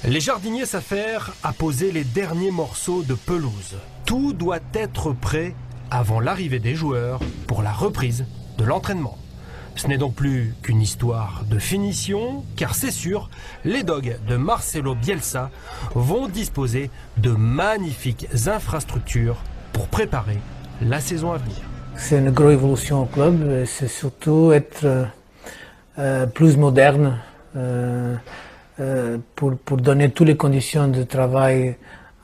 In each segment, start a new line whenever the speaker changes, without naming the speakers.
Les jardiniers s'affairent à poser les derniers morceaux de pelouse. Tout doit être prêt avant l'arrivée des joueurs pour la reprise de l'entraînement. Ce n'est donc plus qu'une histoire de finition, car c'est sûr, les Dogs de Marcelo Bielsa vont disposer de magnifiques infrastructures pour préparer la saison à venir.
C'est une grosse évolution au club, c'est surtout être plus moderne pour donner toutes les conditions de travail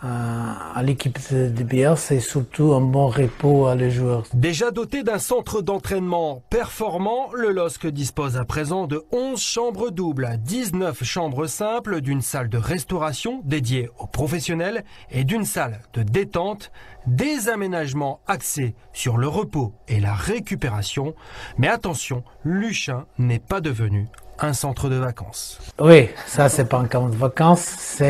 à l'équipe de Bielsa et surtout un bon repos à les joueurs.
Déjà doté d'un centre d'entraînement performant, le LOSC dispose à présent de 11 chambres doubles, 19 chambres simples, d'une salle de restauration dédiée aux professionnels et d'une salle de détente, des aménagements axés sur le repos et la récupération. Mais attention, Luchin n'est pas devenu un centre de vacances.
Oui, ça c'est pas un camp de vacances,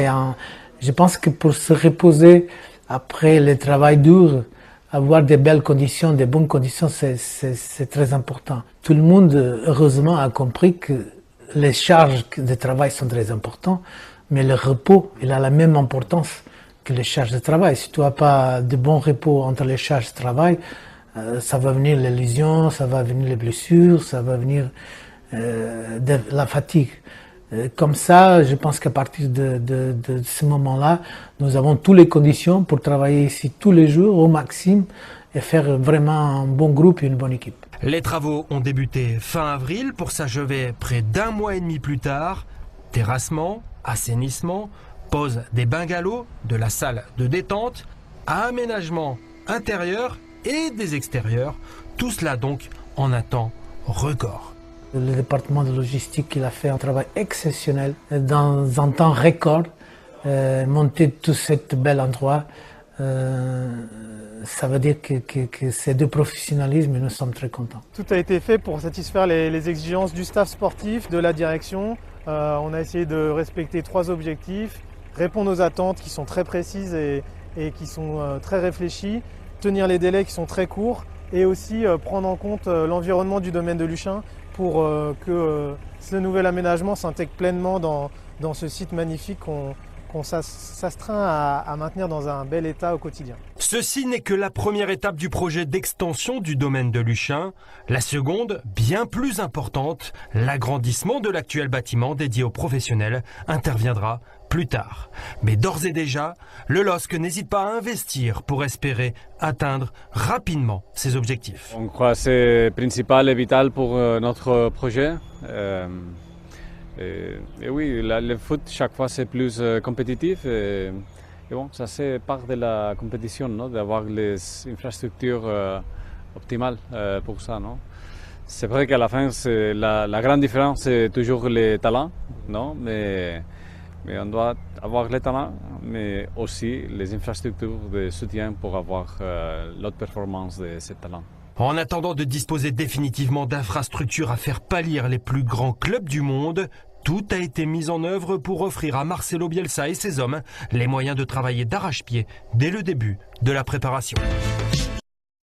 je pense que pour se reposer après le travail dur, avoir des belles conditions, des bonnes conditions, c'est très important. Tout le monde, heureusement, a compris que les charges de travail sont très importantes, mais le repos, il a la même importance que les charges de travail. Si tu n'as pas de bon repos entre les charges de travail, ça va venir les lésions, ça va venir les blessures, ça va venir la fatigue. Comme ça, je pense qu'à partir de ce moment-là, nous avons toutes les conditions pour travailler ici tous les jours au maximum et faire vraiment un bon groupe et une bonne équipe.
Les travaux ont débuté fin avril pour s'achever près d'un mois et demi plus tard. Terrassement, assainissement, pose des bungalows, de la salle de détente, aménagement intérieur et des extérieurs. Tout cela donc en un temps record.
Le département de logistique il a fait un travail exceptionnel dans un temps record, monter tout cet bel endroit. Ça veut dire que c'est de professionnalisme et nous sommes très contents.
Tout a été fait pour satisfaire les exigences du staff sportif, de la direction. On a essayé de respecter 3 objectifs, répondre aux attentes qui sont très précises et qui sont très réfléchies, tenir les délais qui sont très courts et aussi prendre en compte l'environnement du domaine de Luchin pour que ce nouvel aménagement s'intègre pleinement dans ce site magnifique qu'on s'astreint à maintenir dans un bel état au quotidien.
Ceci n'est que la première étape du projet d'extension du domaine de Luchin. La seconde, bien plus importante, l'agrandissement de l'actuel bâtiment dédié aux professionnels interviendra plus tard. Mais d'ores et déjà, le LOSC n'hésite pas à investir pour espérer atteindre rapidement ses objectifs.
On croit que c'est principal et vital pour notre projet. Et oui, le foot, chaque fois, c'est plus compétitif. Et bon, ça, c'est part de la compétition, non? D'avoir les infrastructures optimales pour ça. Non? C'est vrai qu'à la fin, la grande différence, c'est toujours les talents. Non? Mais on doit avoir les talents, mais aussi les infrastructures de soutien pour avoir l'autre performance de ces talents.
En attendant de disposer définitivement d'infrastructures à faire pâlir les plus grands clubs du monde, tout a été mis en œuvre pour offrir à Marcelo Bielsa et ses hommes les moyens de travailler d'arrache-pied dès le début de la préparation.